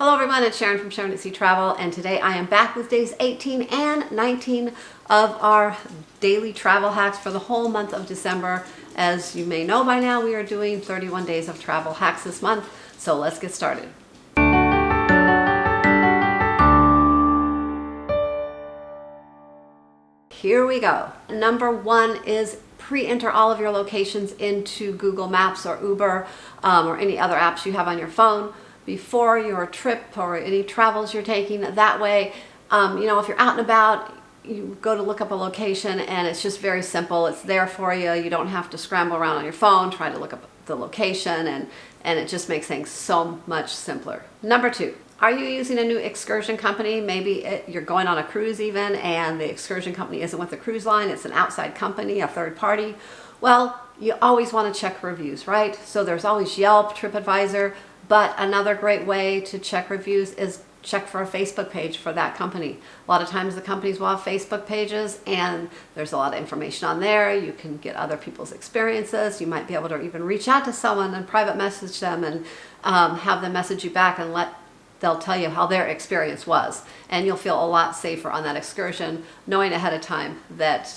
Hello everyone, it's Sharon from Sharonatsea Travel, and today I am back with days 18 and 19 of our daily travel hacks for the whole month of December. As you may know by now, we are doing 31 days of travel hacks this month, so let's get started. Here we go. Number one is pre-enter all of your locations into Google Maps or Uber or any other apps you have on your phone before your trip or any travels you're taking. That way, if you're out and about, you go to look up a location and it's just very simple. It's there for you. You don't have to scramble around on your phone, try to look up the location, and it just makes things so much simpler. Number two, are you using a new excursion company? Maybe you're going on a cruise even, and the excursion company isn't with the cruise line, it's an outside company, a third party. Well, you always want to check reviews, right? So there's always Yelp, TripAdvisor, but another great way to check reviews is check for a Facebook page for that company. A lot of times the companies will have Facebook pages and there's a lot of information on there. You can get other people's experiences. You might be able to even reach out to someone and private message them and have them message you back and they'll tell you how their experience was. And you'll feel a lot safer on that excursion knowing ahead of time that,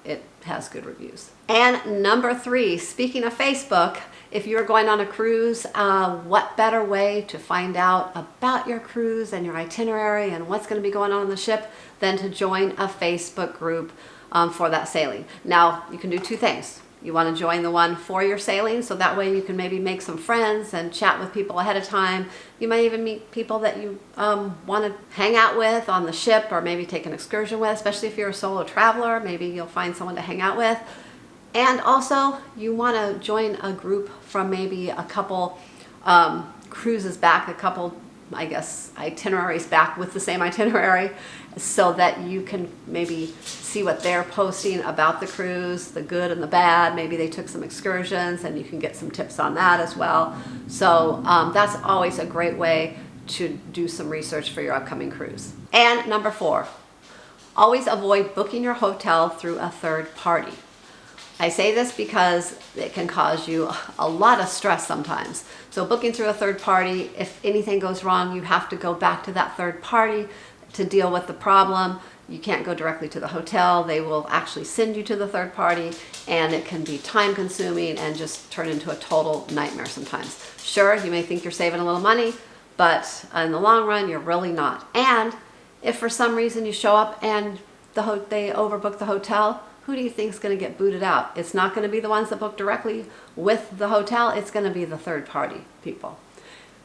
it has good reviews. And number three, speaking of Facebook, if you're going on a cruise, what better way to find out about your cruise and your itinerary and what's going to be going on the ship than to join a Facebook group for that sailing. Now, you can do two things. You want to join the one for your sailing, so that way you can maybe make some friends and chat with people ahead of time. You might even meet people that you want to hang out with on the ship or maybe take an excursion with, especially if you're a solo traveler. Maybe you'll find someone to hang out with. And also, you want to join a group from maybe a couple cruises back, a couple, itineraries back with the same itinerary, so that you can maybe see what they're posting about the cruise, the good and the bad. Maybe they took some excursions and you can get some tips on that as well. So that's always a great way to do some research for your upcoming cruise. And number four, always avoid booking your hotel through a third party. I say this because it can cause you a lot of stress sometimes. So booking through a third party, if anything goes wrong, you have to go back to that third party to deal with the problem. You can't go directly to the hotel. They will actually send you to the third party, and it can be time consuming and just turn into a total nightmare sometimes. Sure, you may think you're saving a little money, but in the long run, you're really not. And if for some reason you show up and they overbook the hotel, who do you think is going to get booted out? It's not going to be the ones that book directly with the hotel. It's going to be the third party people.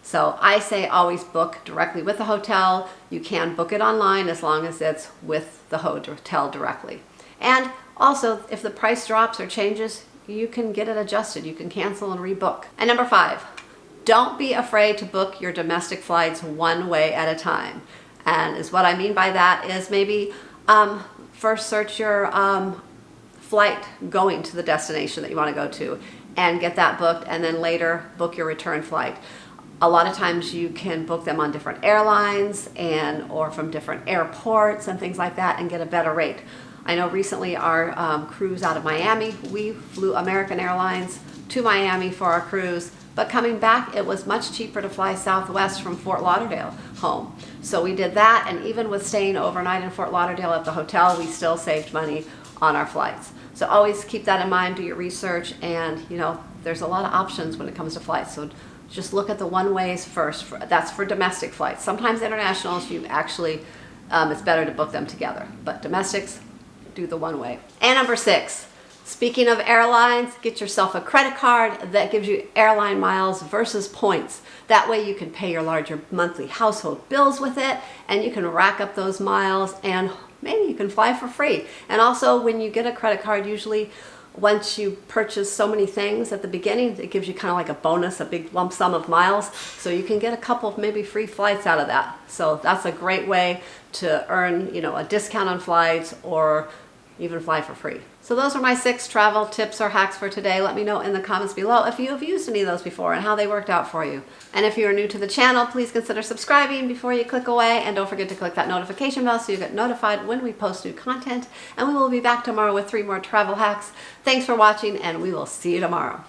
So I say always book directly with the hotel. You can book it online as long as it's with the hotel directly. And also, if the price drops or changes, you can get it adjusted. You can cancel and rebook. And number five, don't be afraid to book your domestic flights one way at a time. And what I mean by that is maybe first search your flight going to the destination that you want to go to and get that booked, and then later book your return flight. A lot of times you can book them on different airlines or from different airports and things like that and get a better rate. I know recently our cruise out of Miami, we flew American Airlines to Miami for our cruise, but coming back it was much cheaper to fly Southwest from Fort Lauderdale home. So we did that, and even with staying overnight in Fort Lauderdale at the hotel, we still saved money on our flights. So always keep that in mind, do your research, and there's a lot of options when it comes to flights. So just look at the one-ways first. That's for domestic flights. Sometimes internationals, it's better to book them together. But domestics, do the one-way. And number six, speaking of airlines, get yourself a credit card that gives you airline miles versus points. That way you can pay your larger monthly household bills with it, and you can rack up those miles, and maybe you can fly for free. And also, when you get a credit card, usually once you purchase so many things at the beginning, it gives you kind of like a bonus, a big lump sum of miles. So you can get a couple of maybe free flights out of that. So that's a great way to earn, a discount on flights or even fly for free. So those are my 6 travel tips or hacks for today. Let me know in the comments below if you have used any of those before and how they worked out for you. And if you are new to the channel, please consider subscribing before you click away, and don't forget to click that notification bell so you get notified when we post new content. And we will be back tomorrow with 3 more travel hacks. Thanks for watching, and we will see you tomorrow.